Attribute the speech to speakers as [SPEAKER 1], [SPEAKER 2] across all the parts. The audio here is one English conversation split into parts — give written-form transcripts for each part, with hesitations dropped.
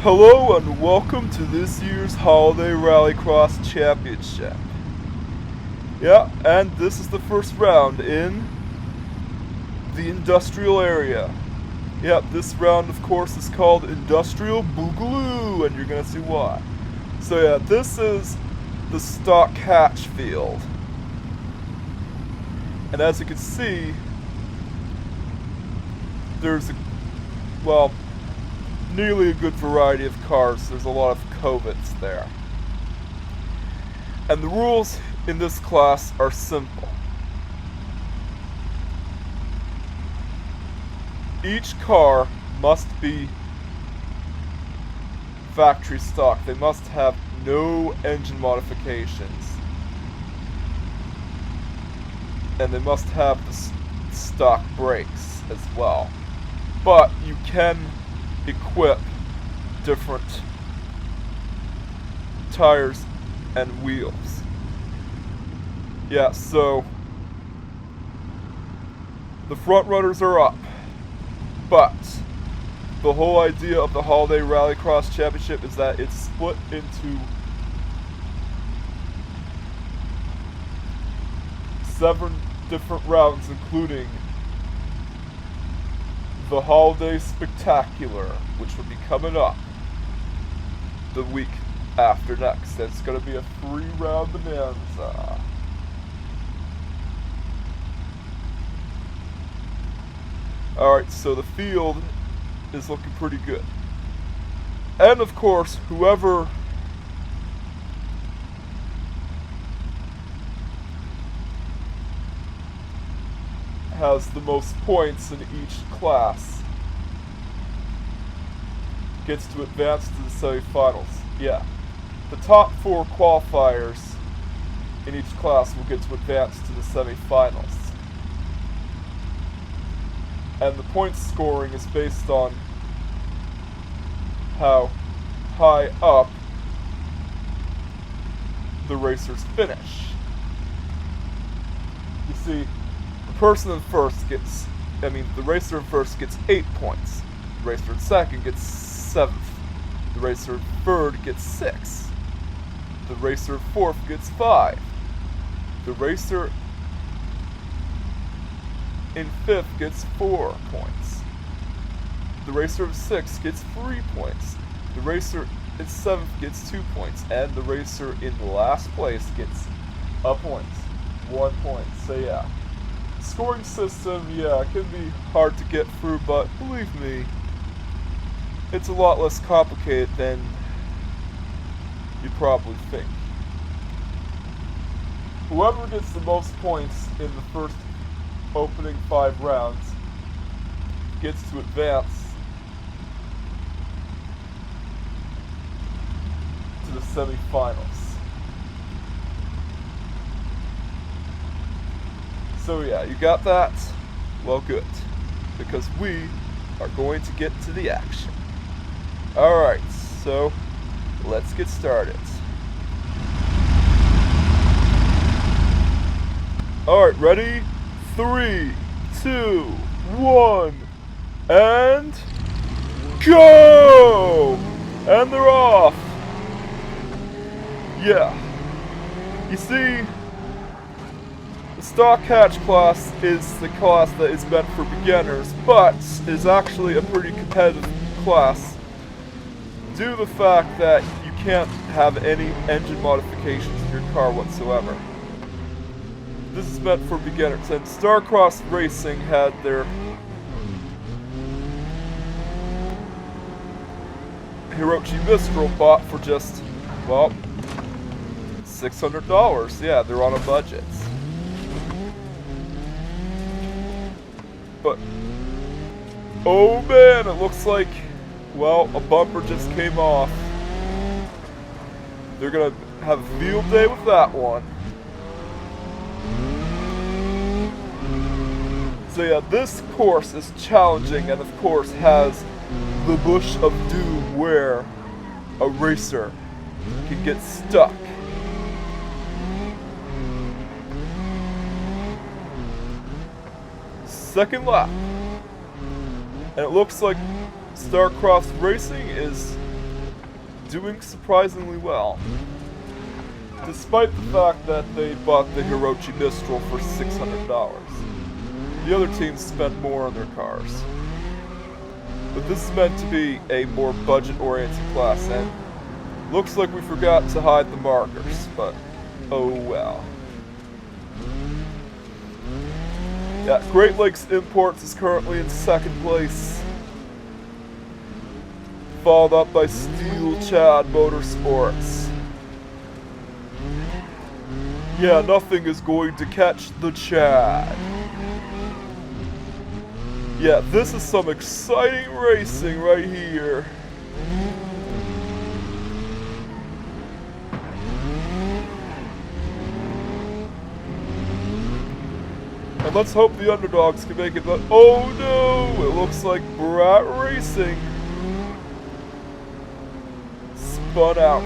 [SPEAKER 1] Hello and welcome to this year's Holiday Rallycross Championship. Yeah, and this is the first round in the industrial area. Yep, this round of course is called Industrial Bogaloo, and you're gonna see why. So yeah, this is the stock hatch field. And as you can see, there's nearly a good variety of cars. There's a lot of Covets there. And the rules in this class are simple. Each car must be factory stock. They must have no engine modifications. And they must have the stock brakes as well. But you can equip different tires and wheels. Yeah, so the front runners are up, but the whole idea of the Holiday Rallycross Championship is that it's split into 7 different rounds, including the Holiday Spectacular, which will be coming up the week after next. It's going to be a 3-round bonanza. Alright, so the field is looking pretty good. And of course, whoever has the most points in each class gets to advance to the semifinals. Yeah. The top 4 qualifiers in each class will get to advance to the semifinals. And the point scoring is based on how high up the racers finish. You see, the racer in first gets 8 points. The racer in second gets 7th. The racer in third gets 6. The racer in fourth gets 5. The racer in fifth gets 4 points. The racer in sixth gets 3 points. The racer in seventh gets 2 points. And the racer in last place gets a point. 1 point. So yeah. Scoring system, yeah, it can be hard to get through, but believe me, it's a lot less complicated than you probably think. Whoever gets the most points in the first opening 5 rounds gets to advance to the semifinals. So yeah, you got that? Well, good. Because we are going to get to the action. Alright, so let's get started. Alright, ready? 3, 2, 1, and go! And they're off! Yeah. You see, the stock hatch class is the class that is meant for beginners, but is actually a pretty competitive class due to the fact that you can't have any engine modifications in your car whatsoever. This is meant for beginners, and Starcross Racing had their Hirochi Mistral bought for just, well, $600. Yeah, they're on a budget. But, oh man, it looks like, well, a bumper just came off. They're gonna have a field day with that one. So yeah, this course is challenging and of course has the bush of doom where a racer can get stuck. Second lap. And it looks like Starcross Racing is doing surprisingly well. Despite the fact that they bought the Hirochi Mistral for $600. The other teams spent more on their cars. But this is meant to be a more budget-oriented class, and looks like we forgot to hide the markers, but oh well. Yeah, Great Lakes Imports is currently in second place, followed up by Steel Chad Motorsports. Yeah, nothing is going to catch the Chad. Yeah, this is some exciting racing right here. And let's hope the underdogs can make it, but oh no! It looks like Brat Racing spun out.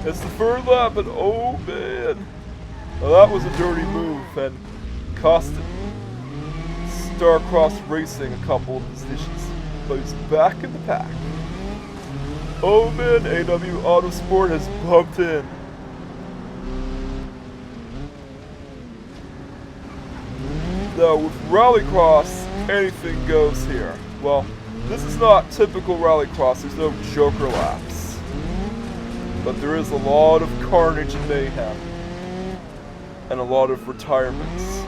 [SPEAKER 1] It's the third lap, and oh man! Well, that was a dirty move and costed Starcross Racing a couple of positions, but he's back in the pack. Oh man, AW Autosport has bumped in. Now with Rallycross, anything goes here. Well, this is not typical Rallycross, there's no Joker laps. But there is a lot of carnage and mayhem. And a lot of retirements.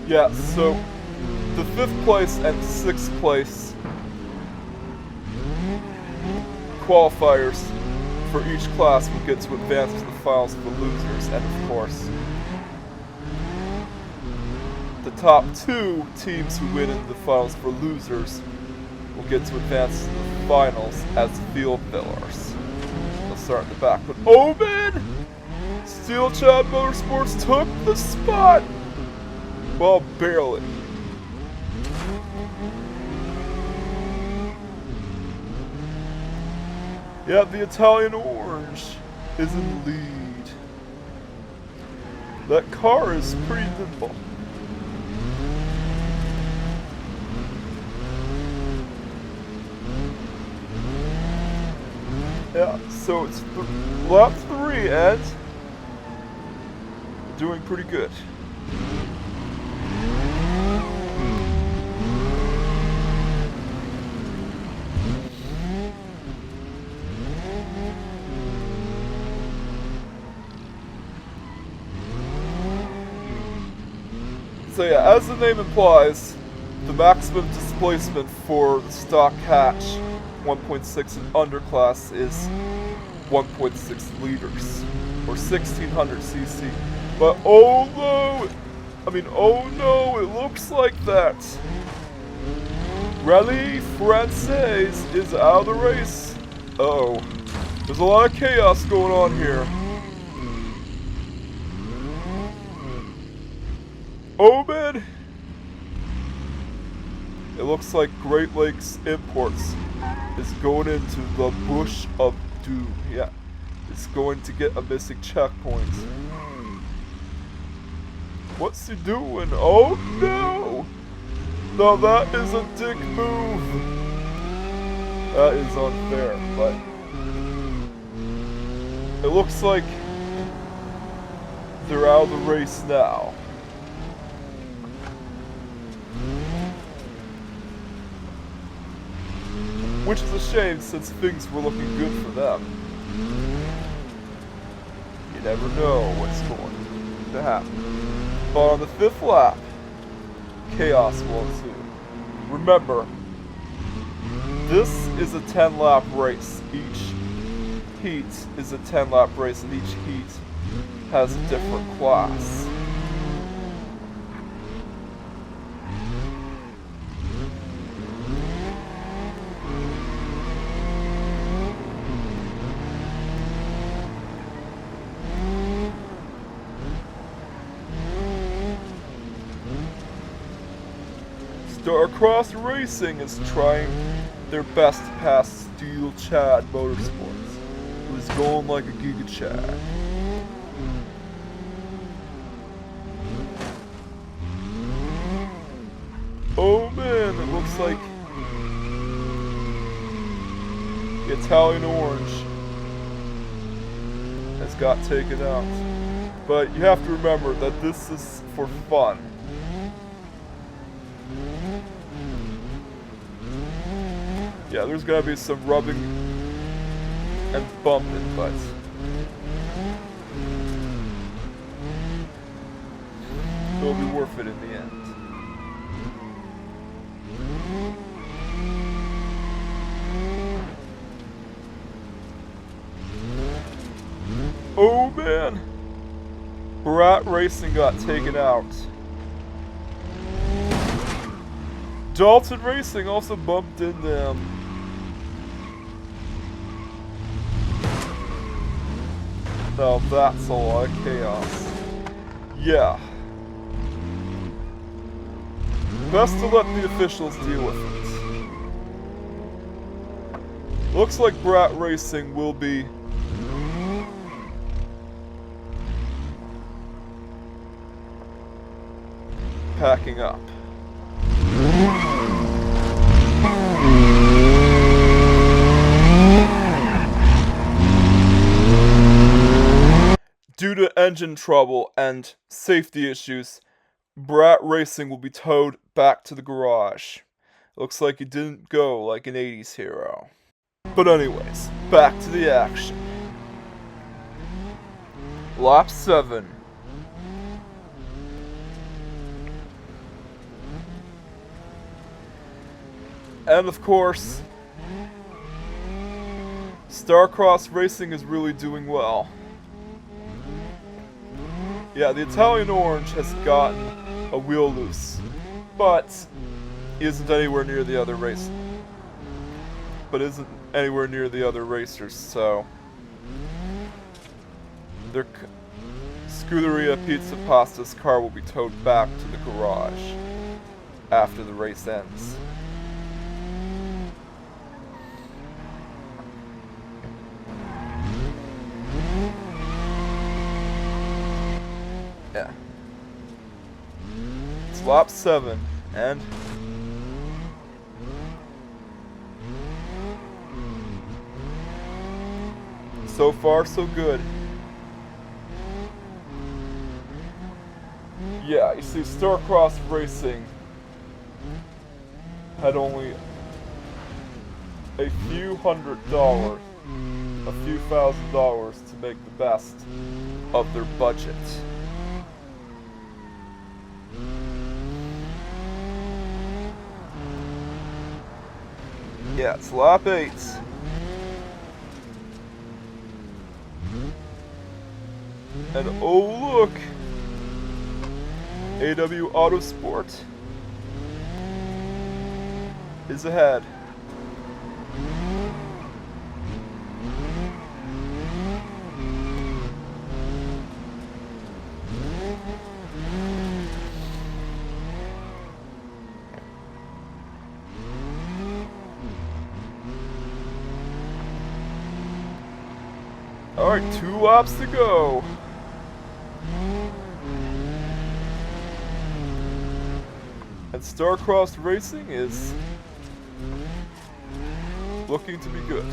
[SPEAKER 1] Yeah, so the 5th place and 6th place qualifiers for each class will get to advance to the finals for losers, and of course, the top 2 teams who win in the finals for losers will get to advance to the finals as field fillers. They'll start in the back, but oh man! Steel Chad Motorsports took the spot! Well, barely. Yeah, the Italian Orange is in lead. That car is pretty nimble. Yeah, so it's lap 3 and doing pretty good. So yeah, as the name implies, the maximum displacement for the stock hatch 1.6 and underclass is 1.6 liters, or 1600 cc. But oh no, it looks like that Rally Francaise is out of the race. Uh-oh, there's a lot of chaos going on here. Oh man! It looks like Great Lakes Imports is going into the bush of doom. Yeah, it's going to get a missing checkpoint. What's he doing? Oh no! No, that is a dick move. That is unfair, but it looks like they're out of the race now. Which is a shame since things were looking good for them. You never know what's going to happen. But on the 5th lap, chaos will ensue. Remember, this is a 10-lap race. Each heat is a 10-lap race, and each heat has a different class. Starcross Racing is trying their best to pass Steel Chad Motorsports, who is He's going like a Giga Chad. Oh man, it looks like Italian Orange has got taken out. But you have to remember that this is for fun. Yeah, there's gonna be some rubbing and bumping, but it'll be worth it in the end. Oh man! Brat Racing got taken out. Dalton Racing also bumped into them. Now that's a lot of chaos. Yeah. Best to let the officials deal with it. Looks like Brat Racing will be packing up. Due to engine trouble and safety issues, Brat Racing will be towed back to the garage. Looks like it didn't go like an 80s hero. But anyways, back to the action. Lap 7. And of course, Starcross Racing is really doing well. Yeah, the Italian Orange has gotten a wheel loose, but isn't anywhere near the other racers, so their Scuderia Pizza Pasta's car will be towed back to the garage after the race ends. Yeah. It's lap 7, and so far so good. Yeah, you see, Starcross Racing had only a few $100s, a few $1,000s to make the best of their budget. Yeah, it's lap 8. And oh look! AW Autosport is ahead. Alright, 2 laps to go. And Starcross Racing is looking to be good.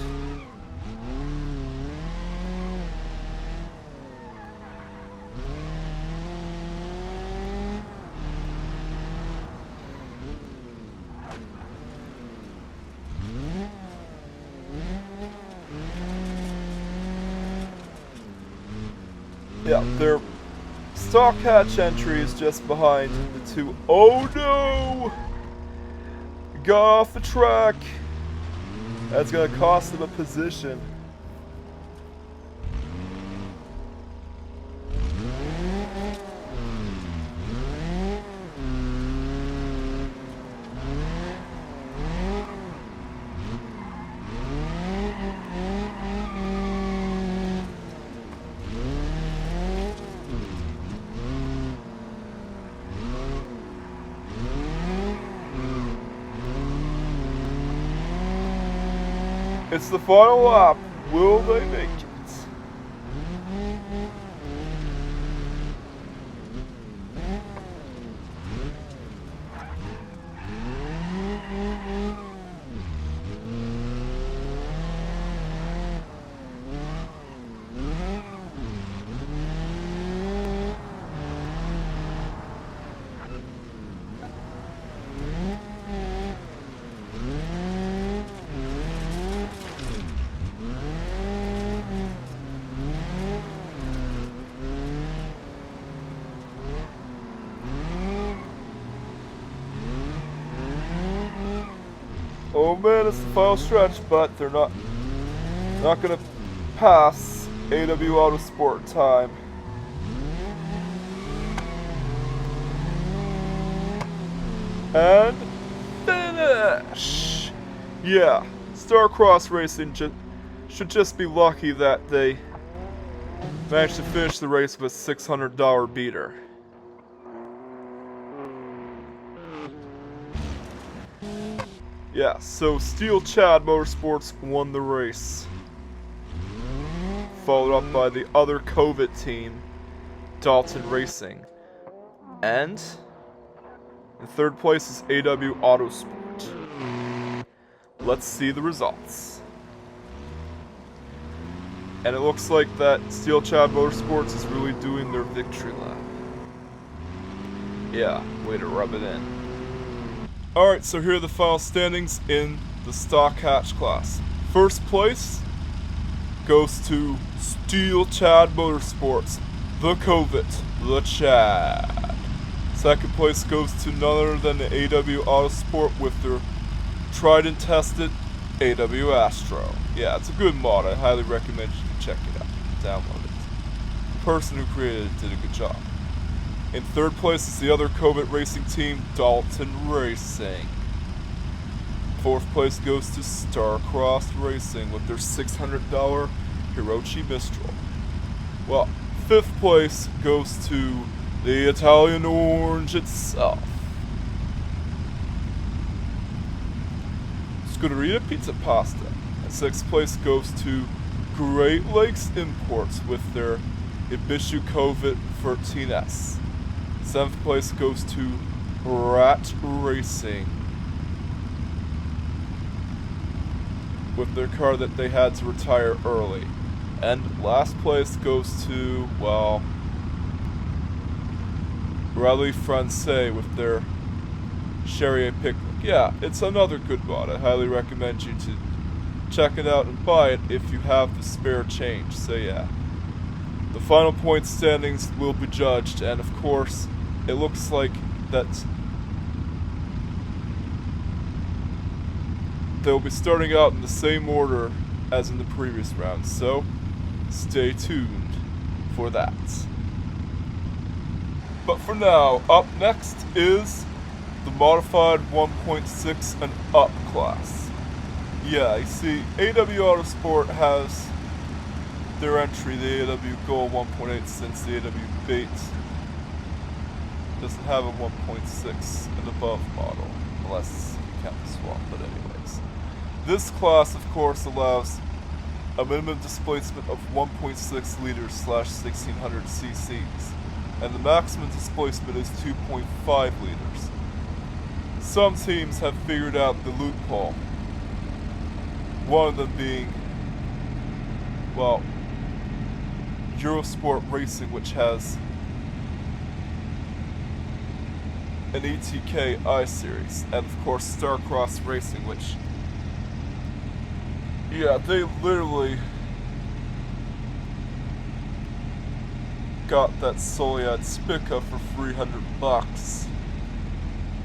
[SPEAKER 1] Yeah, their stock hatch entry is just behind the 2. Oh no! Got off the track. That's gonna cost them a position. It's the final lap. Will they make it? Oh man, it's the final stretch, but they're not gonna pass AW Autosport time. And finish! Yeah, Starcross Racing should just be lucky that they managed to finish the race with a $600 beater. Yeah, so Steel Chad Motorsports won the race. Followed up by the other COVID team, Dalton Racing. And in third place is AW Autosport. Let's see the results. And it looks like that Steel Chad Motorsports is really doing their victory lap. Yeah, way to rub it in. Alright, so here are the final standings in the stock hatch class. First place goes to Steel Chad Motorsports, the COVID, the Chad. Second place goes to none other than the AW Autosport with their tried and tested AW Astro. Yeah, it's a good mod. I highly recommend you check it out, download it. The person who created it did a good job. In third place is the other COVID racing team, Dalton Racing. Fourth place goes to Starcross Racing with their $600 Hirochi Mistral. Well, fifth place goes to the Italian Orange itself. Scuderia Pizza Pasta. And sixth place goes to Great Lakes Imports with their Ibishu COVID 13S. Seventh place goes to Rat Racing with their car that they had to retire early. And last place goes to, well, Rally Francais with their Charrier Picnic. Yeah, it's another good mod. I highly recommend you to check it out and buy it if you have the spare change. So yeah, the final point standings will be judged, and of course, it looks like that they'll be starting out in the same order as in the previous round, so stay tuned for that. But for now, up next is the modified 1.6 and up class. Yeah, you see, AW Autosport has their entry, the AW Goal 1.8, since the AW Bait doesn't have a 1.6 and above model, unless you count the swap, but anyways. This class, of course, allows a minimum displacement of 1.6 liters / 1600 cc's, and the maximum displacement is 2.5 liters. Some teams have figured out the loophole, one of them being, well, Eurosport Racing, which has an ETK I-Series, and of course Starcross Racing, which, yeah, they literally got that Soliad Spica for $300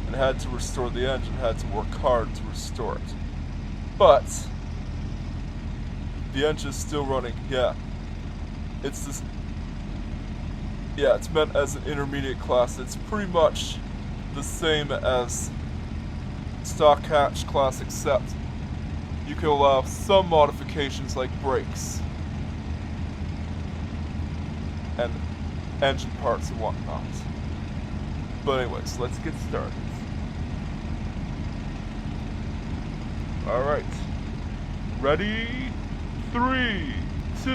[SPEAKER 1] and had to restore the engine, had to work hard to restore it. But the engine is still running, yeah. It's this, yeah, it's meant as an intermediate class. It's pretty much the same as stock hatch class, except you can allow some modifications like brakes and engine parts and whatnot. But anyways, let's get started. Alright. Ready? 3, 2,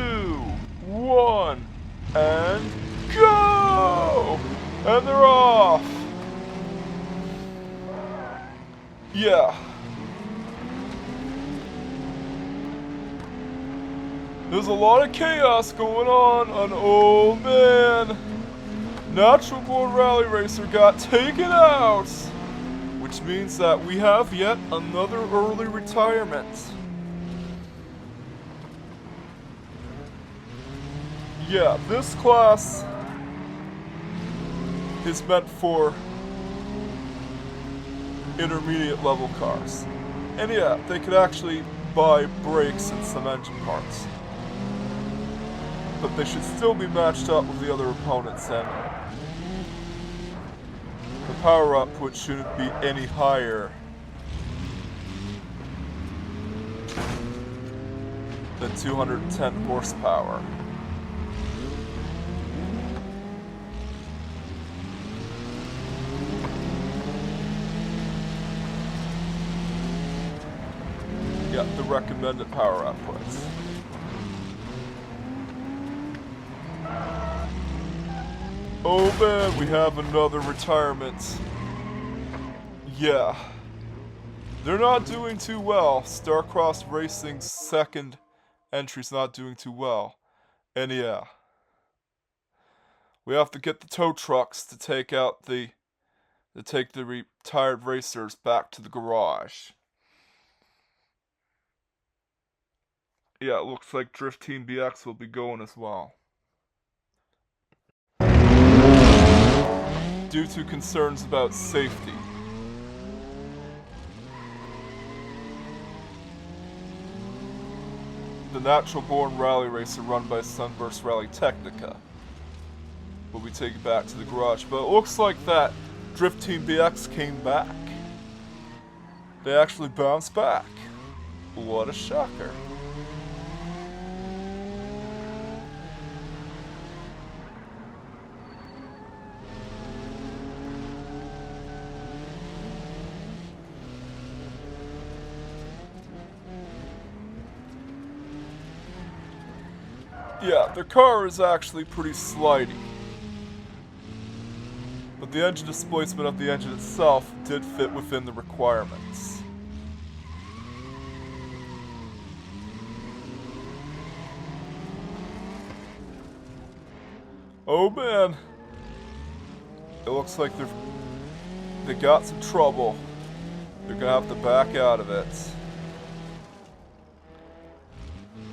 [SPEAKER 1] 1, and go! And they're off! Yeah. There's a lot of chaos going on, and oh man, Natural Born Rally Racer got taken out, which means that we have yet another early retirement. Yeah, this class is meant for intermediate level cars. And yeah, they could actually buy brakes and some engine parts. But they should still be matched up with the other opponents, and the power output shouldn't be any higher than 210 horsepower. Yeah, the recommended power outputs. Oh man, we have another retirement. Yeah. They're not doing too well. Starcross Racing's second entry's not doing too well. And yeah. We have to get the tow trucks to take the retired racers back to the garage. Yeah, it looks like Drift Team BX will be going as well. Due to concerns about safety. The natural-born rally racer run by Sunburst Rally Technica will be taken back to the garage. But it looks like that Drift Team BX came back. They actually bounced back. What a shocker. Yeah, their car is actually pretty slidey. But the engine displacement of the engine itself did fit within the requirements. Oh man. It looks like they got some trouble. They're gonna have to back out of it.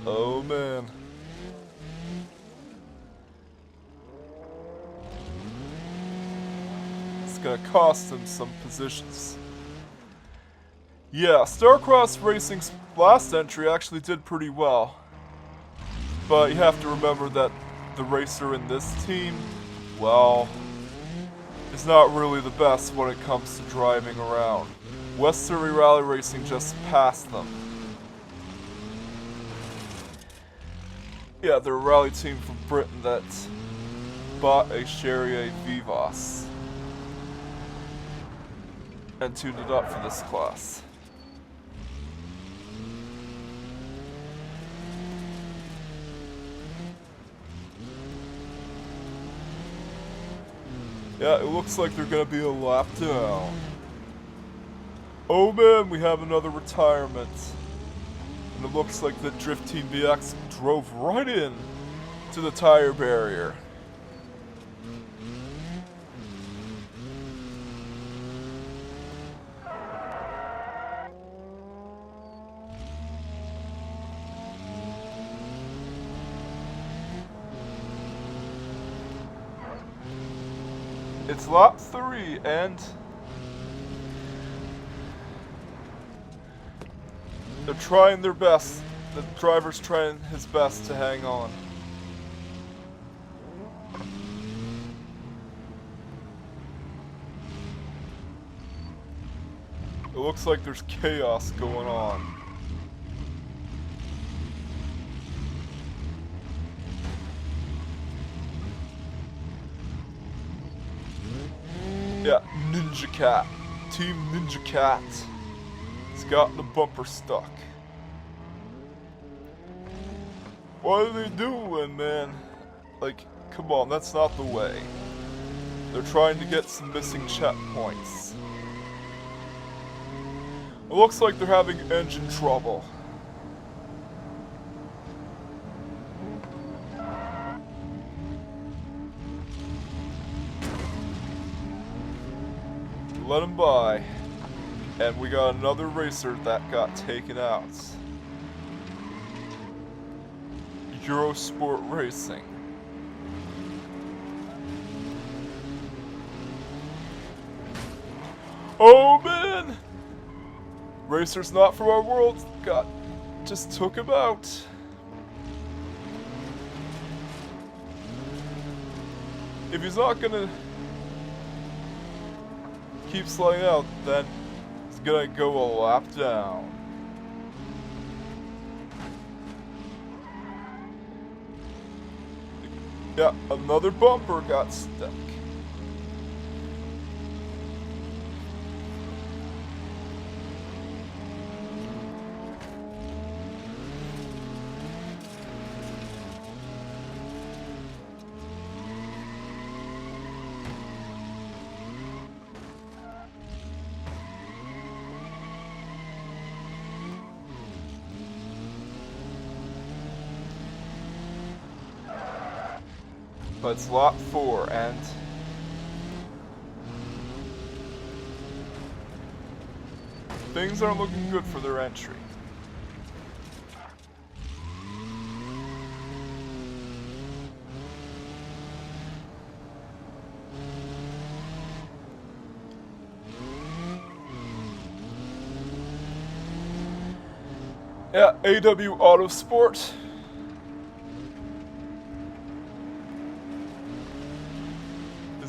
[SPEAKER 1] Oh man. Gonna cost him some positions. Yeah, Starcross Racing's last entry actually did pretty well. But you have to remember that the racer in this team, well, is not really the best when it comes to driving around. West Surrey Rally Racing just passed them. Yeah, they're a rally team from Britain that bought a Charrier Vivas and tuned it up for this class. Yeah, it looks like they're gonna be a lap down. Oh man, we have another retirement. And it looks like the Drift Team BX drove right in to the tire barrier. It's lap 3, and they're trying their best. The driver's trying his best to hang on. It looks like there's chaos going on. Yeah, Ninja Cat. Team Ninja Cat. It's got the bumper stuck. What are they doing, man? Like, come on, that's not the way. They're trying to get some missing checkpoints. It looks like they're having engine trouble. Let him by. And we got another racer that got taken out. Eurosport Racing. Oh man! Racer's not from our world just took him out. If he's not gonna keep slowing out, then he's gonna go a lap down. Yeah, another bumper got stuck. But it's lap 4, and things aren't looking good for their entry. Yeah, AW Autosport.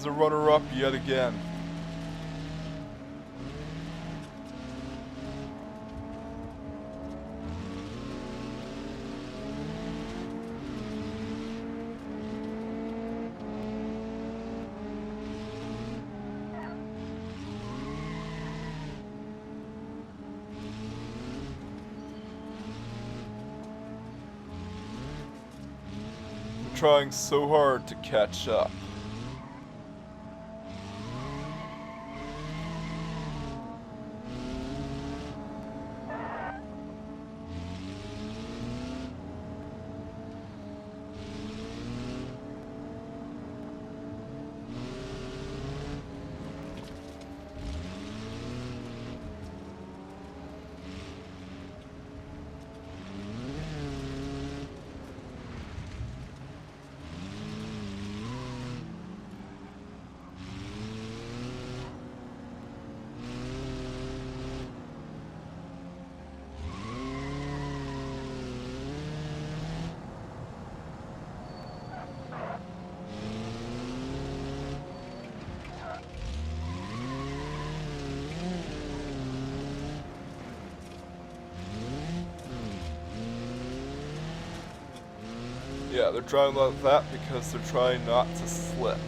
[SPEAKER 1] A runner-up yet again. I'm trying so hard to catch up. Yeah, they're trying like that because they're trying not to slip.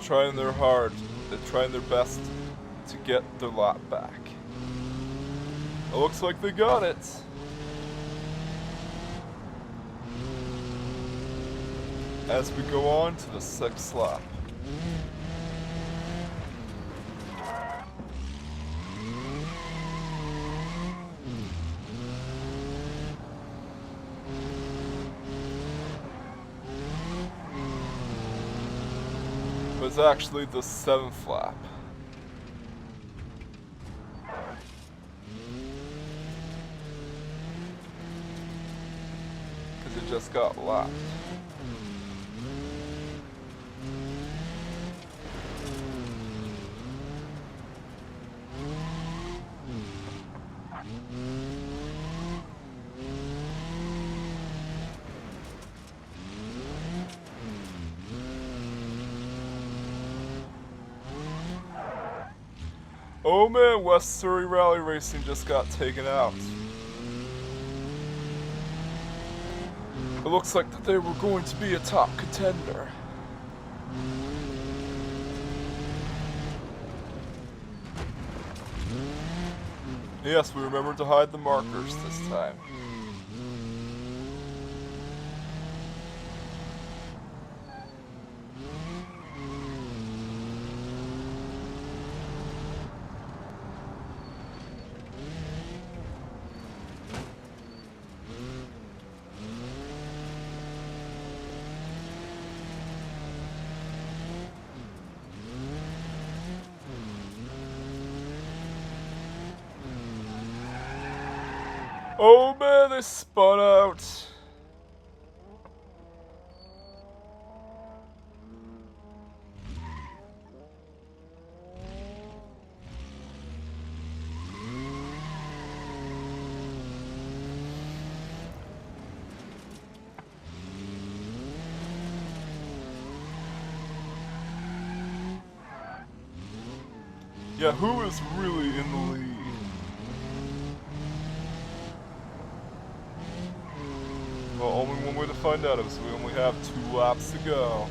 [SPEAKER 1] Trying their hard. They're trying their best to get their lap back. It looks like they got it. As we go on to the 6th lap. But it's actually the 7th lap. Because it just got lapped. Oh man, West Surrey Rally Racing just got taken out. It looks like that they were going to be a top contender. Yes, we remembered to hide the markers this time. Oh man, they spun out. Yeah, who is really in the lead? Well, only one way to find out is we only have 2 laps to go.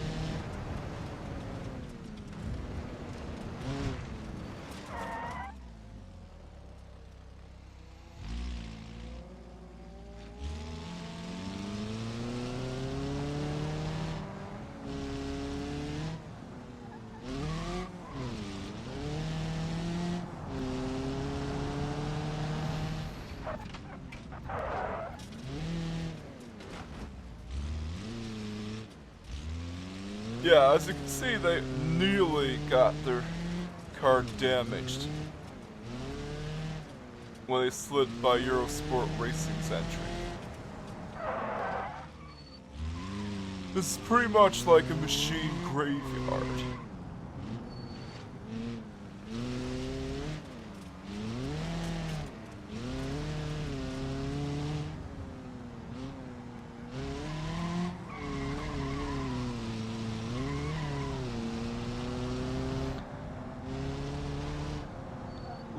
[SPEAKER 1] Yeah, as you can see, they nearly got their car damaged when they slid by Eurosport Racing's entry. This is pretty much like a machine graveyard.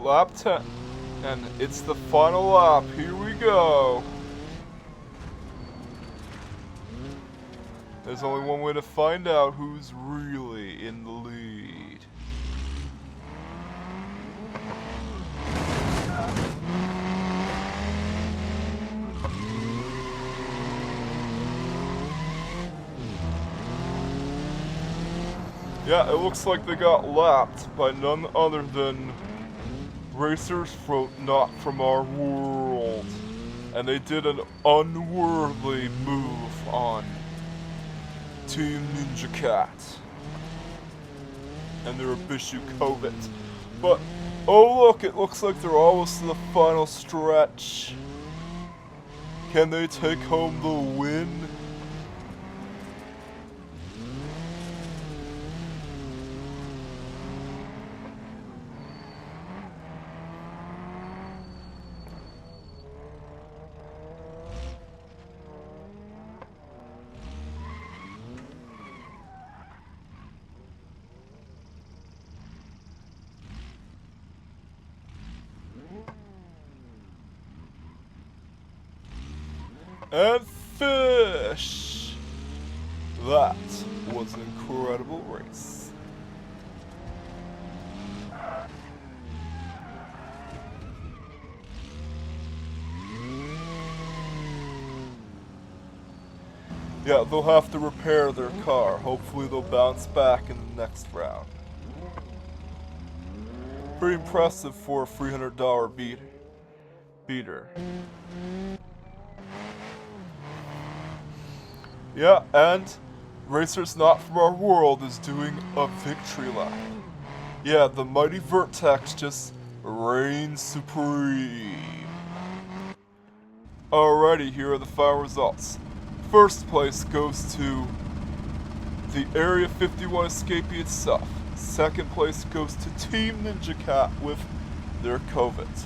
[SPEAKER 1] Lap 10, and it's the final lap. Here we go. There's only one way to find out who's really in the lead. Yeah, it looks like they got lapped by none other than racers not from our world, and they did an unworthy move on Team Ninja Cat and their Bishu Kovet. But oh look, it looks like they're almost to the final stretch. Can they take home the win? And finish! That was an incredible race. Yeah, they'll have to repair their car. Hopefully they'll bounce back in the next round. Pretty impressive for a $300 beater. Yeah, and Racers Not From Our World is doing a victory lap. Yeah, the mighty Vertex just reigns supreme. Alrighty, here are the final results. First place goes to the Area 51 escapee itself. Second place goes to Team Ninja Cat with their Kovet.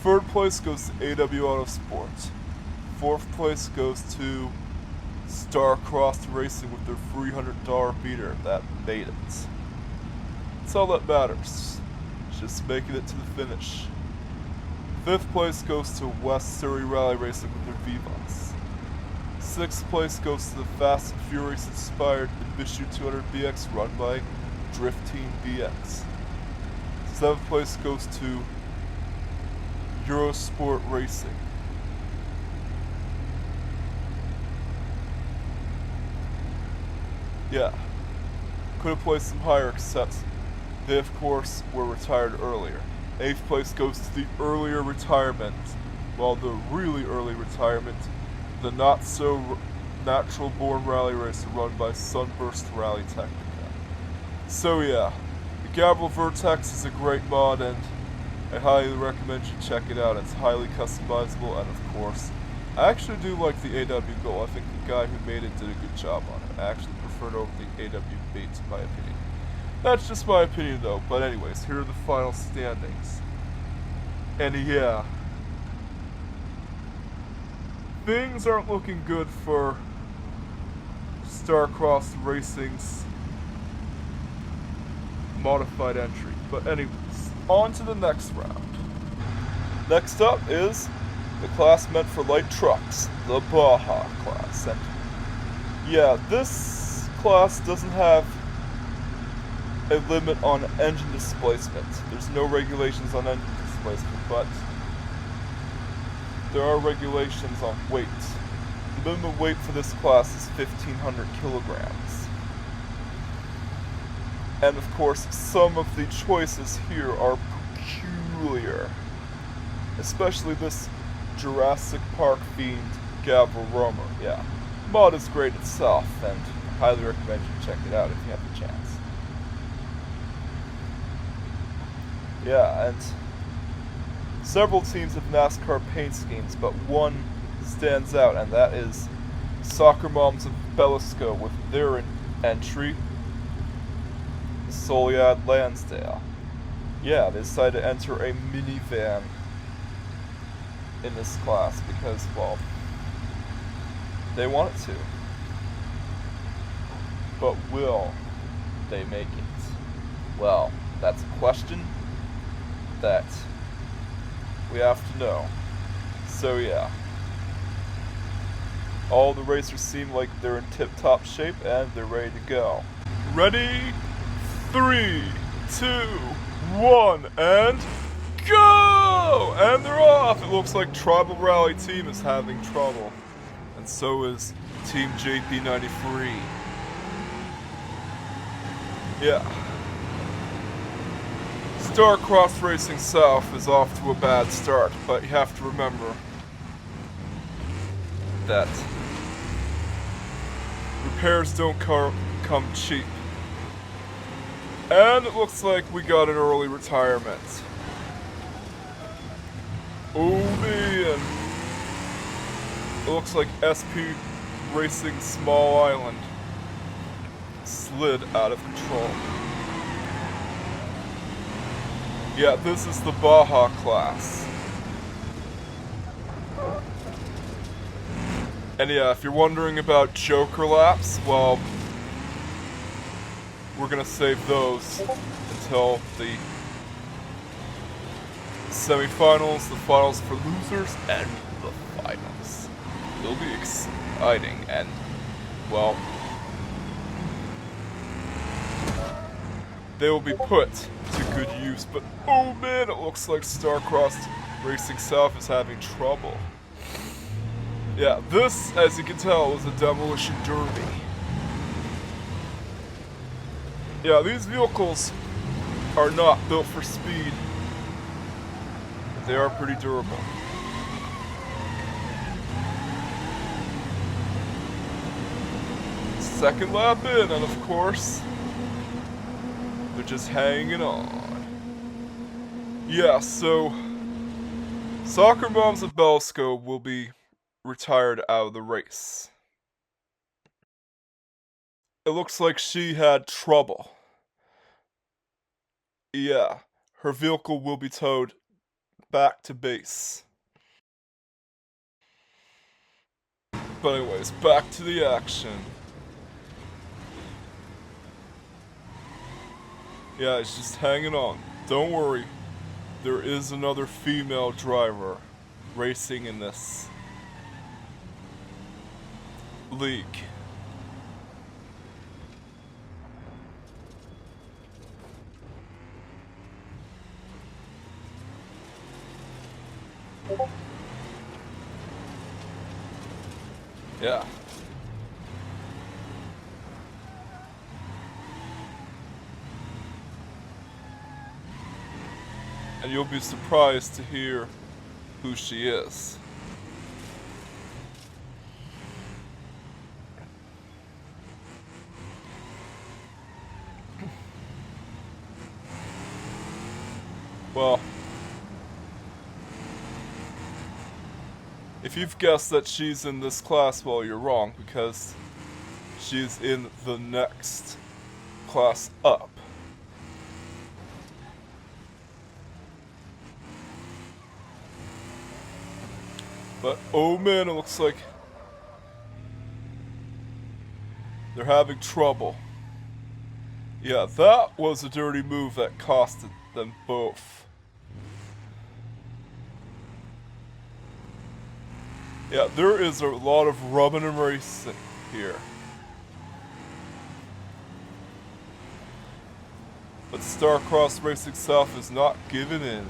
[SPEAKER 1] Third place goes to AW Autosport. Fourth place goes to Starcross Racing with their $300 beater that made it. That's all that matters. Just making it to the finish. Fifth place goes to West Surrey Rally Racing with their Vivas. Sixth place goes to the Fast and Furious inspired Bishu 200BX run by Drift Team BX. Seventh place goes to Eurosport Racing. Yeah, could have placed them higher, except they of course were retired earlier. Eighth place goes to the earlier retirement, while the really early retirement, the not so natural born rally racer run by Sunburst Rally Technica. So yeah, the Gabriel Vertex is a great mod, and I highly recommend you check it out. It's highly customizable, and of course, I actually do like the AW goal. I think the guy who made it did a good job on it. I actually prefer it over the AW bait, in my opinion. That's just my opinion, though. But anyways, here are the final standings. And yeah, things aren't looking good for Starcross Racing's modified entry. But anyways, on to the next round. Next up is the class meant for light trucks, the Baja class. And yeah, this class doesn't have a limit on engine displacement. There's no regulations on engine displacement, but there are regulations on weight. The minimum weight for this class is 1,500 kilograms. And of course, some of the choices here are peculiar. Especially this Jurassic Park themed Gavel Roamer. Yeah, mod is great itself, and I highly recommend you check it out if you have the chance. Yeah, and several teams have NASCAR paint schemes, but one stands out, and that is Soccer Moms of Belisco with their entry, Soliad Lansdale. Yeah, they decided to enter a minivan in this class because, well, they wanted to. But will they make it? Well, that's a question that we have to know. So yeah, all the racers seem like they're in tip-top shape and they're ready to go. Ready? 3, 2, 1, and go! And they're off! It looks like Tribal Rally Team is having trouble. And so is Team JP93. Yeah. Starcross Racing South is off to a bad start, but you have to remember that repairs don't come cheap. And it looks like we got an early retirement. Oh man! It looks like SP Racing Small Island slid out of control. Yeah, this is the Baja class. And yeah, if you're wondering about Joker laps, well, we're gonna save those until the semifinals, the finals for losers, and the finals. It'll be exciting, and, well, they will be put to good use, but oh man, it looks like Starcross Racing South is having trouble. Yeah, this, as you can tell, is a demolition derby. Yeah, these vehicles are not built for speed, but they are pretty durable. Second lap in, and of course, they're just hanging on. Yeah, so Soccer Moms of Belisco will be retired out of the race. It looks like she had trouble. Yeah, her vehicle will be towed back to base. But anyways, back to the action. Yeah, it's just hanging on. Don't worry. There is another female driver racing in this league. Yeah. And you'll be surprised to hear who she is. Well, If you've guessed that she's in this class, well, you're wrong, because she's in the next class up. But, oh man, it looks like they're having trouble. Yeah, that was a dirty move that costed them both. Yeah, there is a lot of rubbing and racing here. But Starcross Racing South is not giving in.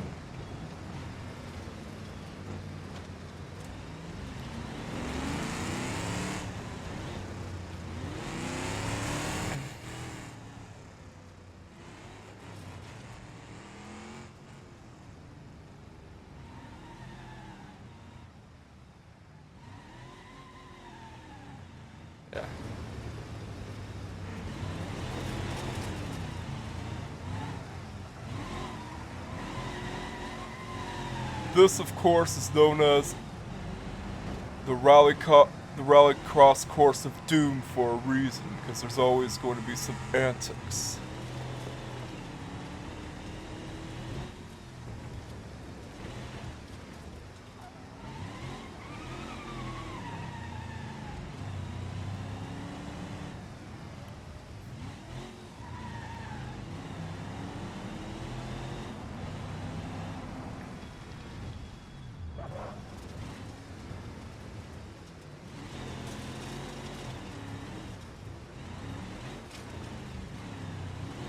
[SPEAKER 1] Yeah. This, of course, is known as the Rallycross Course of Doom for a reason, because there's always going to be some antics.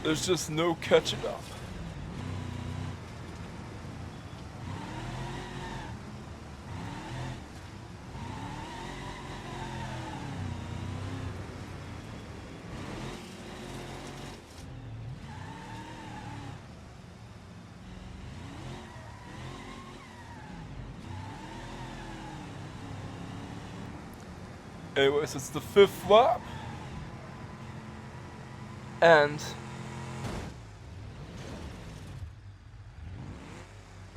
[SPEAKER 1] There's just no catching up. Anyways, it's the 5th lap. And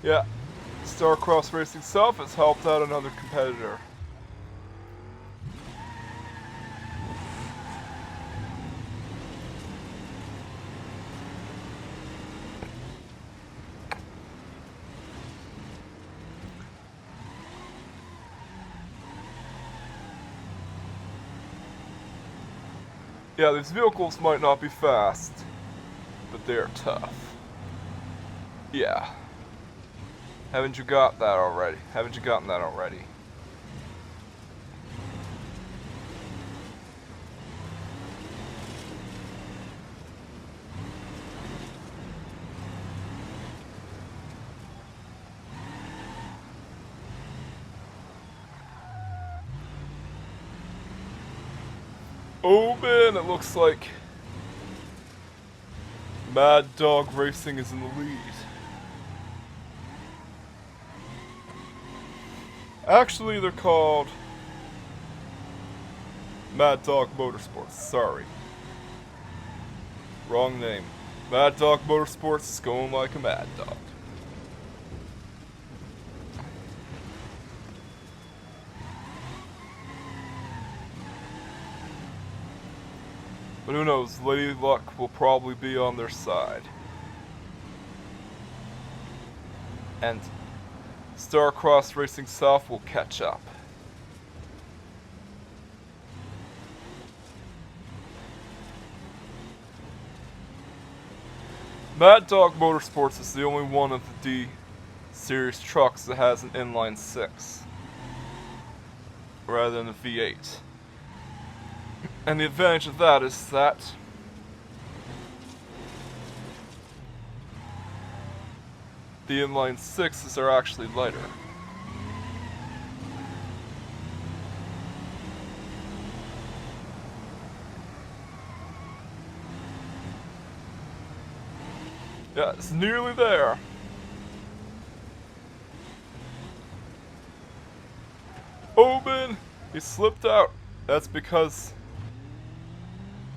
[SPEAKER 1] yeah, Starcross Racing South has helped out another competitor. Yeah, these vehicles might not be fast, but they're tough. Yeah. Haven't you got that already? Haven't you gotten that already? Oh man, it looks like Mad Dog Racing is in the lead. Actually, they're called Mad Dog Motorsports. Sorry. Wrong name. Mad Dog Motorsports is going like a mad dog. But who knows, Lady Luck will probably be on their side. And Starcross Racing South will catch up. Mad Dog Motorsports is the only one of the D series trucks that has an inline 6 rather than a V8. And the advantage of that is that the inline 6s are actually lighter. Yeah, it's nearly there. Oh man, he slipped out. That's because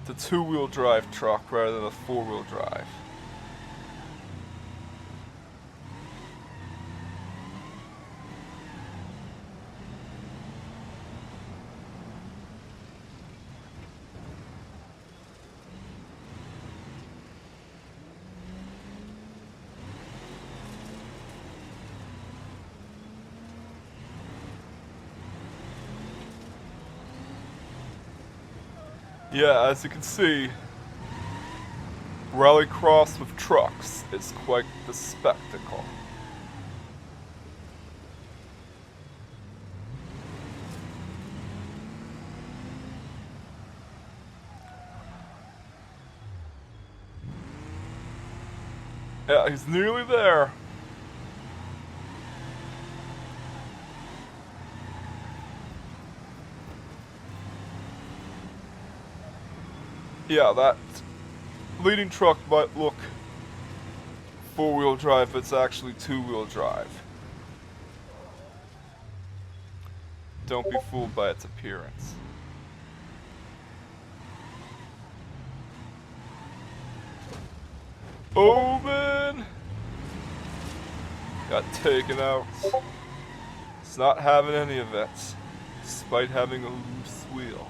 [SPEAKER 1] it's a 2-wheel drive truck rather than a 4-wheel drive. Yeah, as you can see, Rallycross with trucks is quite the spectacle. Yeah, he's nearly there. Yeah, that leading truck might look four-wheel drive, but it's actually two-wheel drive. Don't be fooled by its appearance. Owen got taken out. It's not having any of it, despite having a loose wheel.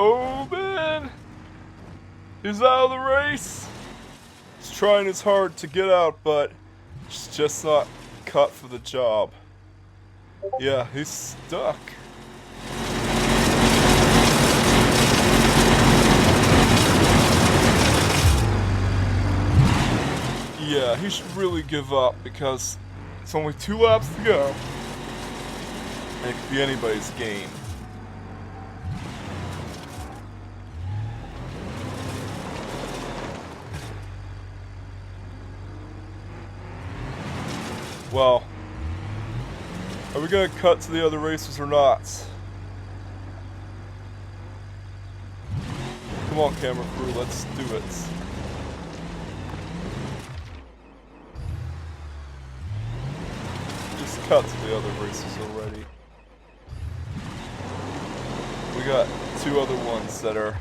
[SPEAKER 1] Owen! He's out of the race! He's trying his hard to get out, but he's just not cut for the job. Yeah, he's stuck. Yeah, he should really give up because it's only 2 laps to go. And it could be anybody's game. Well, are we gonna cut to the other racers or not? Come on, camera crew, let's do it. Just cut to the other racers already. We got 2 other ones that are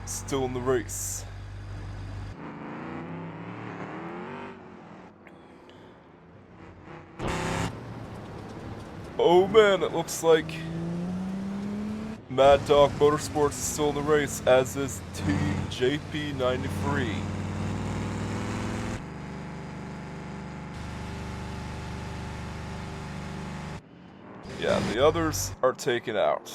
[SPEAKER 1] still in the race. Oh man, it looks like Mad Dog Motorsports is still in the race, as is TJP93. Yeah, the others are taken out.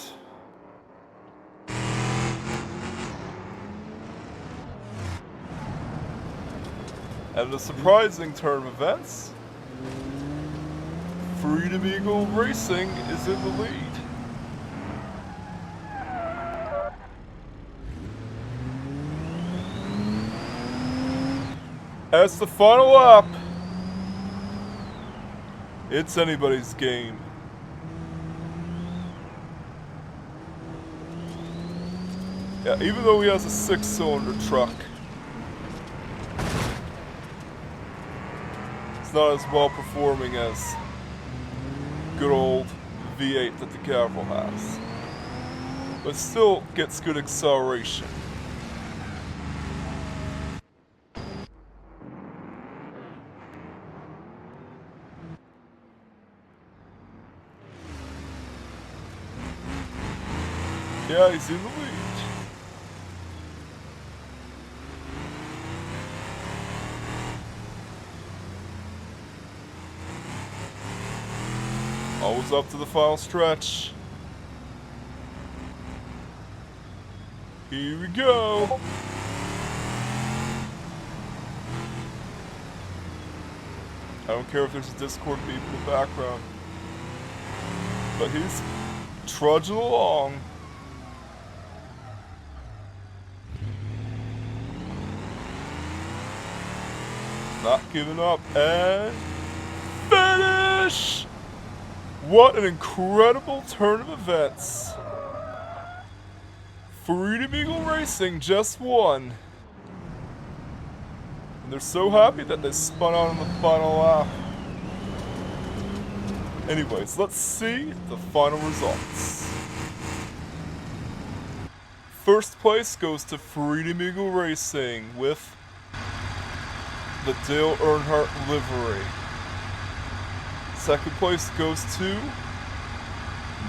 [SPEAKER 1] And a surprising turn of events, Freedom Eagle Racing is in the lead. As the final lap, it's anybody's game. Yeah, even though he has a 6-cylinder truck, it's not as well performing as good old V8 that the Cavalry has, but still gets good acceleration. Yeah, he's in the lead. Always up to the final stretch. Here we go. I don't care if there's a Discord beep in the background, but he's trudging along. Not giving up, and finish! What an incredible turn of events. Freedom Eagle Racing just won. And they're so happy that they spun out on the final lap. Anyways, let's see the final results. First place goes to Freedom Eagle Racing with the Dale Earnhardt livery. Second place goes to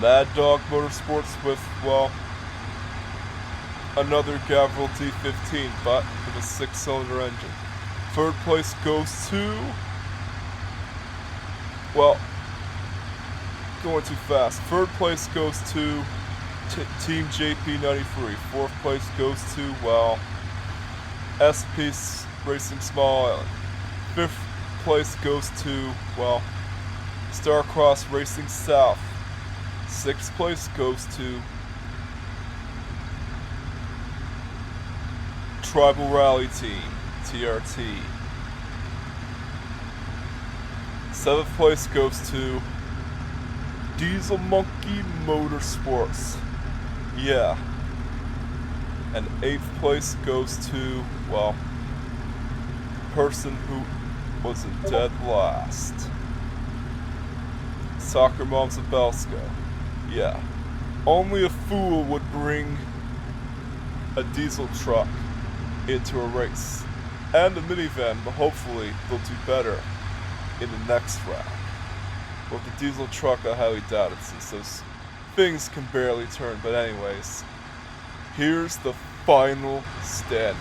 [SPEAKER 1] Mad Dog Motorsports with, well, another Gavril D15, but with a 6-cylinder engine. Third place goes to, well, going too fast. Third place goes to Team JP93. Fourth place goes to, well, SP Racing Small Island. Fifth place goes to, well, Starcross Racing South. Sixth place goes to Tribal Rally Team, TRT. Seventh place goes to Diesel Monkey Motorsports. Yeah. And eighth place goes to, well, person who was in dead last. Soccer Mom Zabelska. Yeah. Only a fool would bring a diesel truck into a race. And a minivan, but hopefully they'll do better in the next round. With the diesel truck, I highly doubt it since those things can barely turn. But anyways, here's the final standings.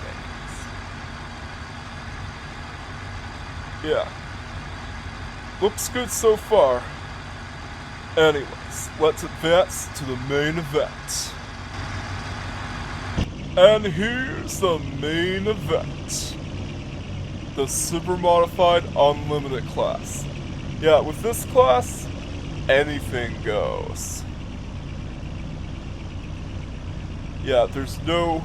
[SPEAKER 1] Yeah. Looks good so far. Anyways, let's advance to the main event. And here's the main event. The Super Modified Unlimited class. Yeah, with this class, anything goes. Yeah, there's no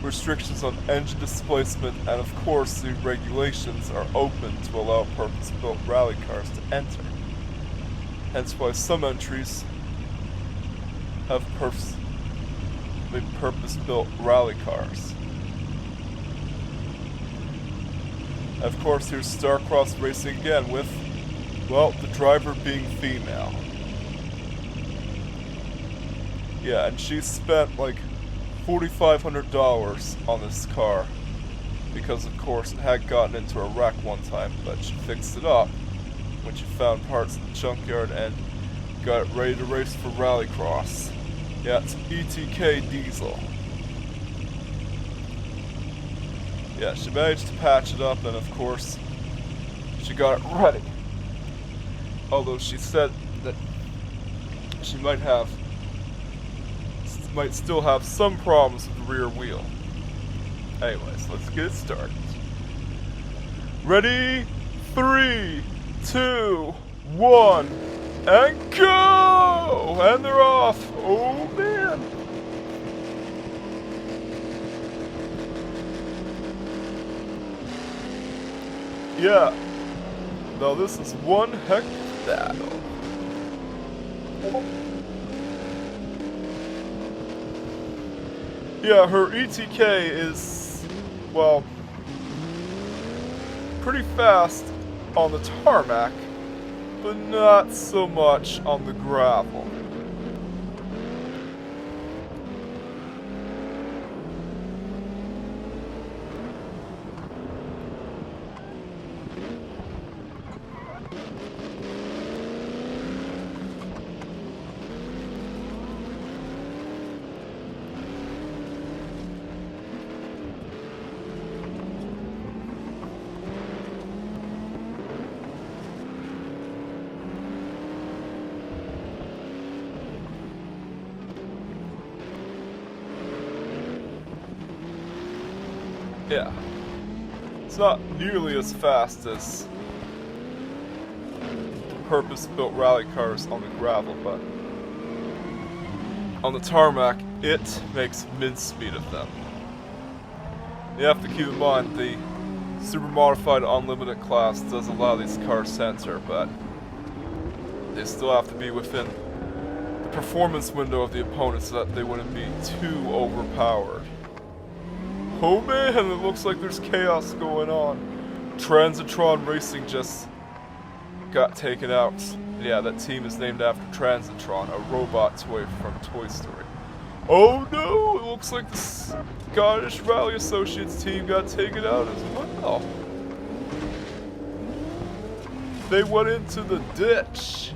[SPEAKER 1] restrictions on engine displacement, and of course the regulations are open to allow purpose-built rally cars to enter. Hence why some entries have purpose-built rally cars. Of course, here's Starcross Racing again with, well, the driver being female. Yeah, and she spent like $4,500 on this car because, of course, it had gotten into a wreck one time, but she fixed it up when she found parts in the junkyard and got it ready to race for Rallycross. Yeah, it's ETK diesel. Yeah, she managed to patch it up, and of course, she got it ready. Although she said that she might still have some problems with the rear wheel. Anyways, let's get started. Ready? 3, 2, 1, and go! And they're off. Oh man. Yeah. Now this is one heck of a battle. Yeah, her ETK is, well, pretty fast on the tarmac, but not so much on the gravel. Yeah, it's not nearly as fast as purpose-built rally cars on the gravel, but on the tarmac, it makes mincemeat of them. You have to keep in mind the Super Modified Unlimited class does allow these cars to enter, but they still have to be within the performance window of the opponent so that they wouldn't be too overpowered. Oh man, it looks like there's chaos going on. Transitron Racing just got taken out. Yeah, that team is named after Transitron, a robot toy from Toy Story. Oh no, it looks like the Scottish Rally Associates team got taken out as well. They went into the ditch.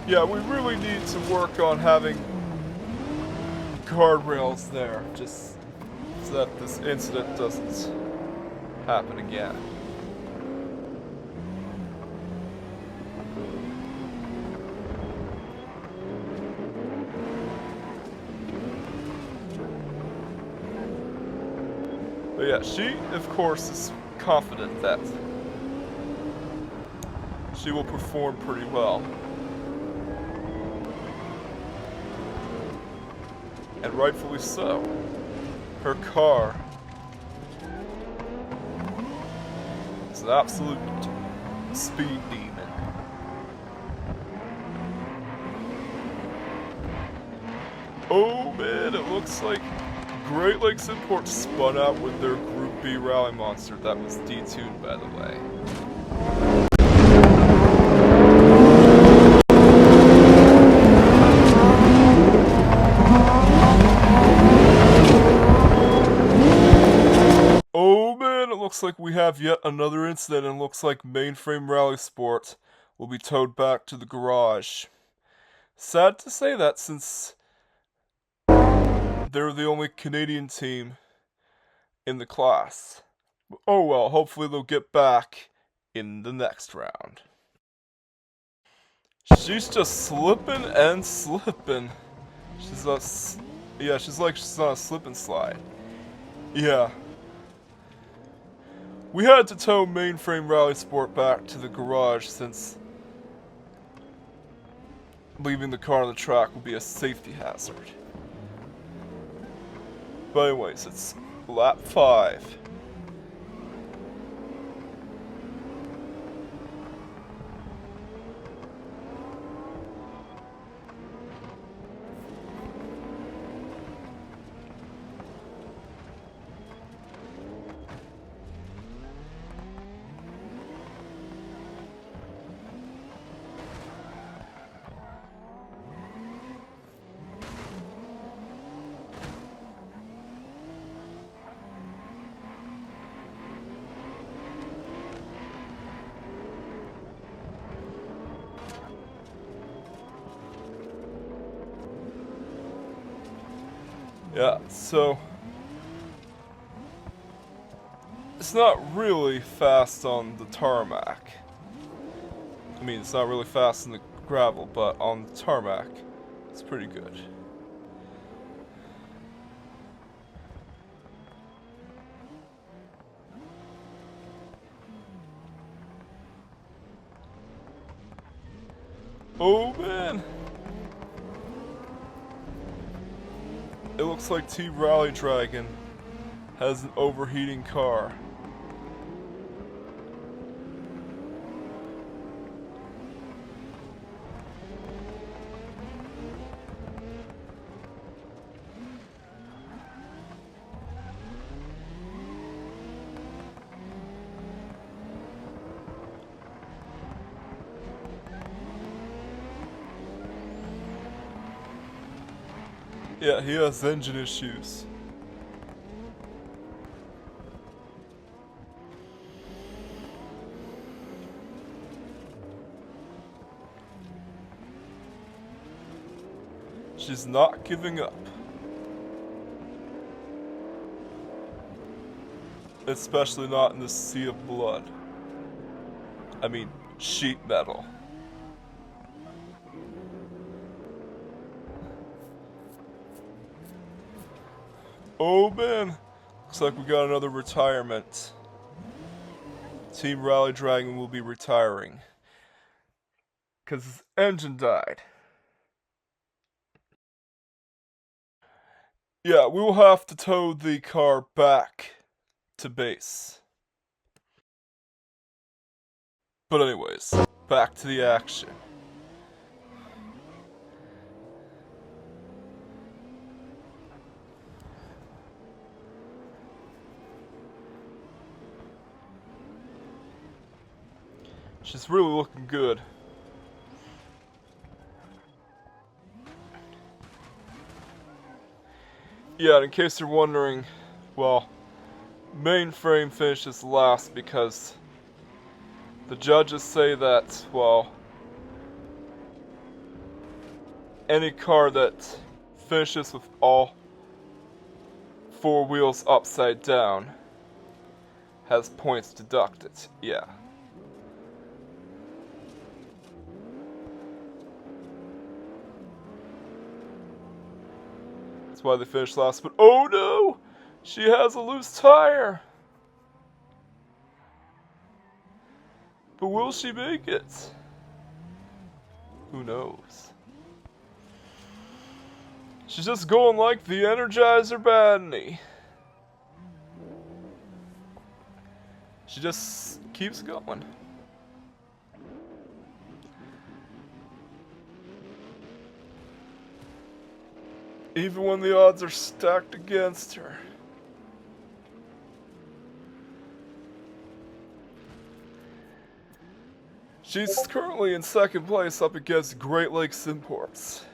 [SPEAKER 1] Yeah, we really need to work on having guardrails there, just so that this incident doesn't happen again. But yeah, she, of course, is confident that she will perform pretty well. And rightfully so. Her car is an absolute speed demon. Oh man, it looks like Great Lakes Import spun out with their Group B Rally Monster that was detuned, by the way. Oh man, it looks like we have yet another incident, and looks like Mainframe Rally Sport will be towed back to the garage. Sad to say that, since they're the only Canadian team in the class. Oh well, hopefully they'll get back in the next round. She's just slipping and slipping. She's like she's on a slip and slide. Yeah. We had to tow Mainframe Rally Sport back to the garage since leaving the car on the track will be a safety hazard. But anyways, it's lap 5. Yeah, so it's not really fast on the tarmac. I mean, it's not really fast in the gravel, but on the tarmac, it's pretty good. Oh man! It looks like Team Rally Dragon has an overheating car. Yeah, he has engine issues. She's not giving up. Especially not in the sea of blood. I mean, sheet metal. Oh man, looks like we got another retirement. Team Rally Dragon will be retiring. Because his engine died. Yeah, we will have to tow the car back to base. But anyways, back to the action. She's really looking good. Yeah, and in case you're wondering, well, Mainframe finishes last because The judges say that, well, any car that finishes with all four wheels upside down has points deducted. Yeah. That's why they finished last, but oh no! She has a loose tire! But will she make it? Who knows? She's just going like the Energizer Bunny. She just keeps going. Even when the odds are stacked against her. She's currently in second place up against Great Lakes Imports.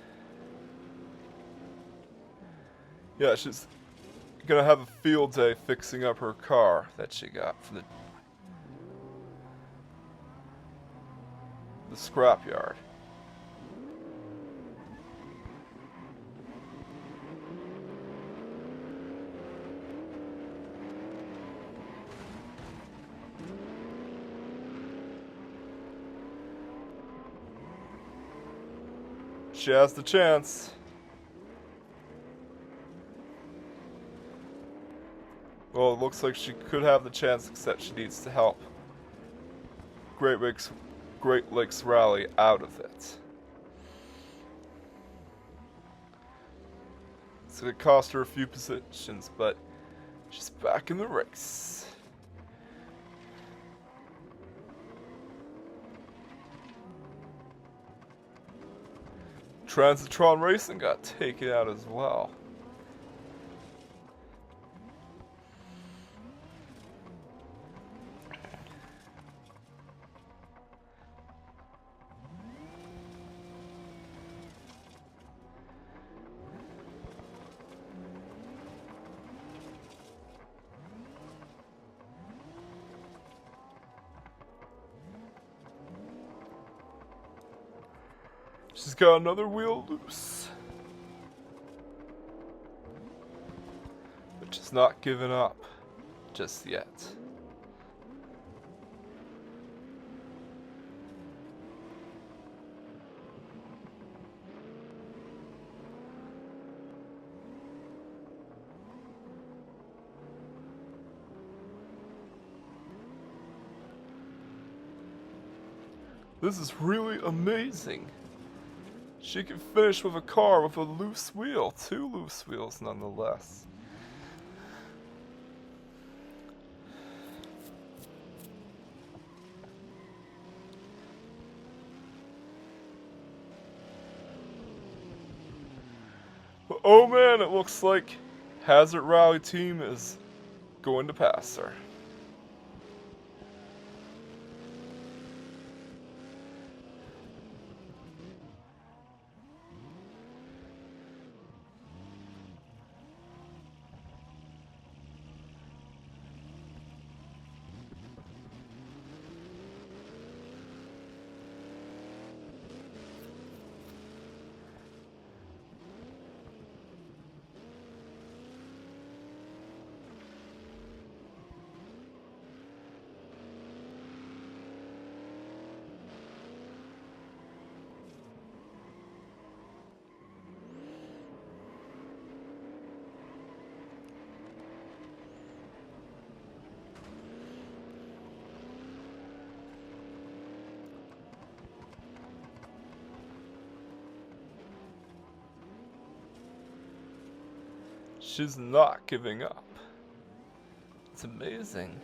[SPEAKER 1] Yeah, she's gonna have a field day fixing up her car that she got from the scrapyard. She has the chance. Well, it looks like she could have the chance, except she needs to help Great Lakes Rally out of it. It's going to cost her a few positions, but she's back in the race. Transitron Racing got taken out as well. She's got another wheel loose. But she's not giving up just yet. This is really amazing. She can finish with a car with a loose wheel. 2 loose wheels nonetheless. But oh man, it looks like Hazard Rally Team is going to pass her. She's not giving up. It's amazing.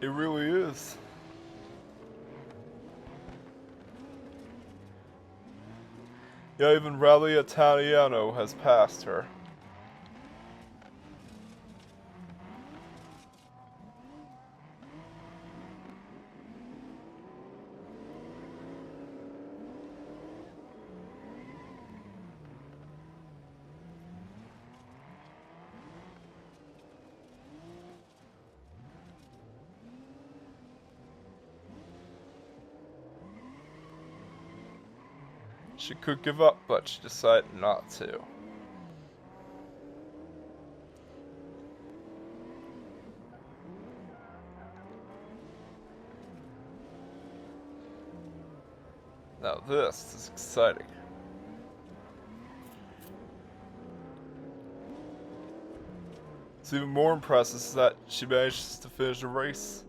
[SPEAKER 1] It really is. Yeah, even Rally Italiano has passed her. She could give up, but she decided not to. Now this is exciting. What's even more impressive is that she manages to finish the race.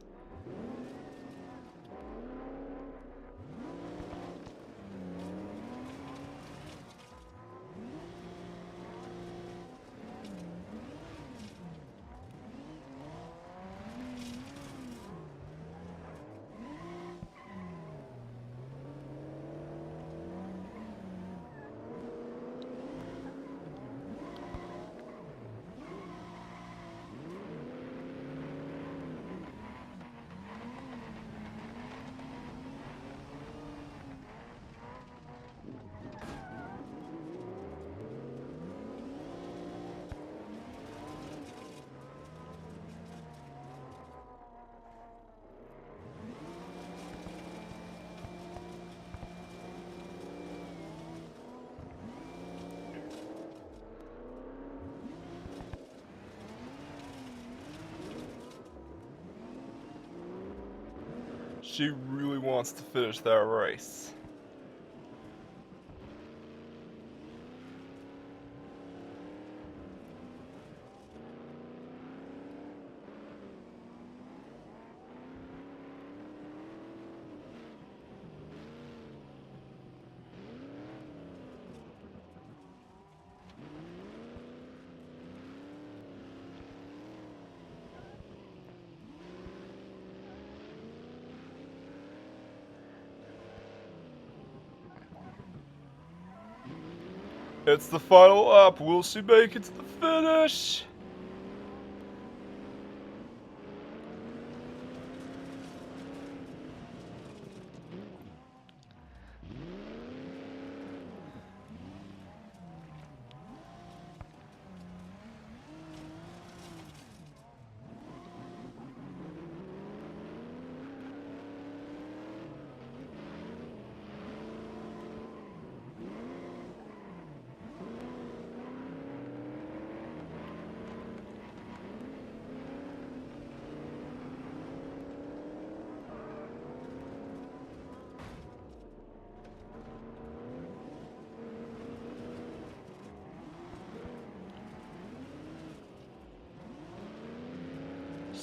[SPEAKER 1] She really wants to finish that race. It's the final lap. Will she make it to the finish?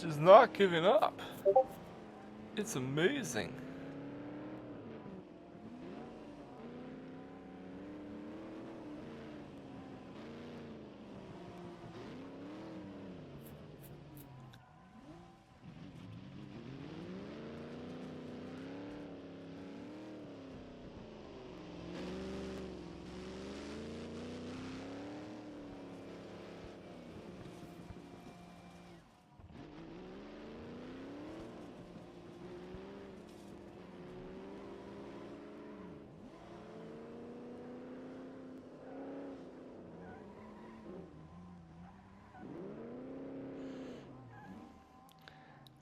[SPEAKER 1] She's not giving up. It's amazing.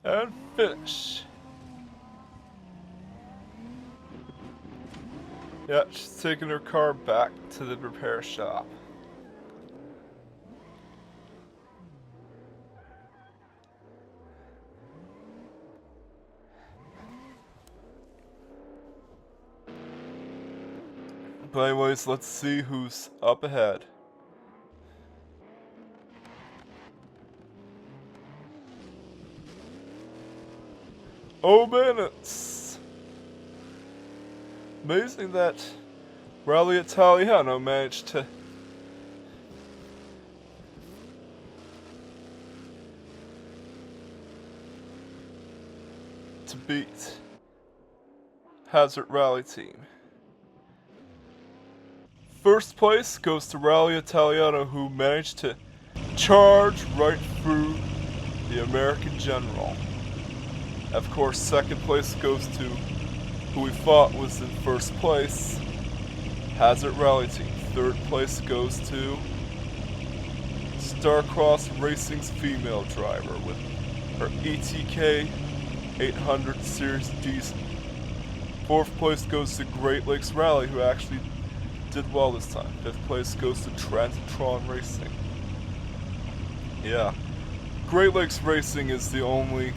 [SPEAKER 1] And finish. Yeah, she's taking her car back to the repair shop. But anyways, let's see who's up ahead. Oh man, it's amazing that Rally Italiano managed to beat Hazard Rally Team. First place goes to Rally Italiano, who managed to charge right through the American General. Of course, second place goes to who we thought was in first place, Hazard Rally Team. Third place goes to Starcross Racing's female driver with her ETK 800 Series Diesel. Fourth place goes to Great Lakes Rally, who actually did well this time. 5th place goes to Transitron Racing. Yeah. Great Lakes Racing is the only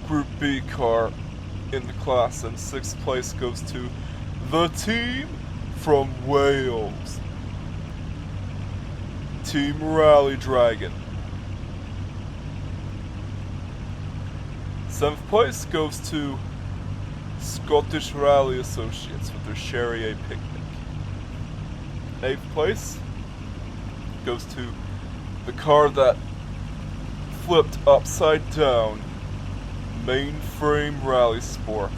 [SPEAKER 1] Group B car in the class, and 6th place goes to the team from Wales. Team Rally Dragon. 7th place goes to Scottish Rally Associates with their Sherry A Picnic. 8th place goes to the car that flipped upside down, Mainframe Rally Sport.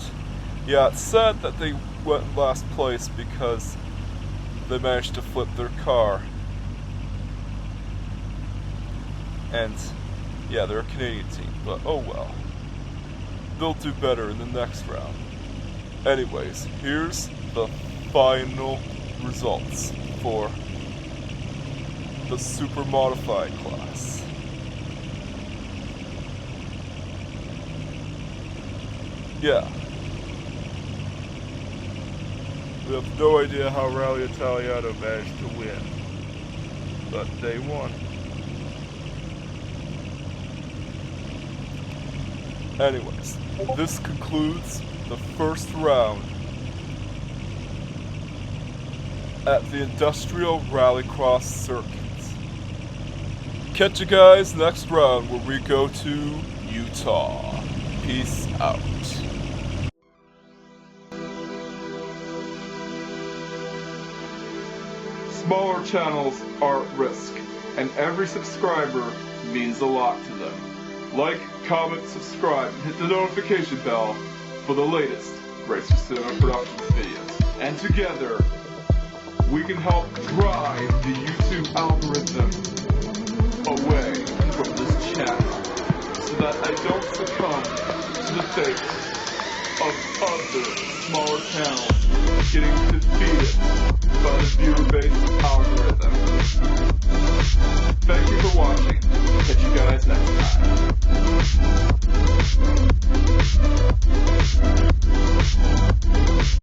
[SPEAKER 1] Yeah, it's sad that they went in last place because they managed to flip their car. And yeah, they're a Canadian team, but oh well. They'll do better in the next round. Anyways, here's the final results for the Super Modified class. Yeah. We have no idea how Rally Italiano managed to win, but they won. Anyways, this concludes the first round at the Industrial Rallycross Circuit. Catch you guys next round where we go to Utah. Peace out. Smaller channels are at risk, and every subscriber means a lot to them. Like, comment, subscribe, and hit the notification bell for the latest Racer Cinema Productions videos. And together, we can help drive the YouTube algorithm away from this channel so that I don't succumb to the fate of other smaller channels getting defeated by the viewer-based algorithm. Thank you for watching. Catch you guys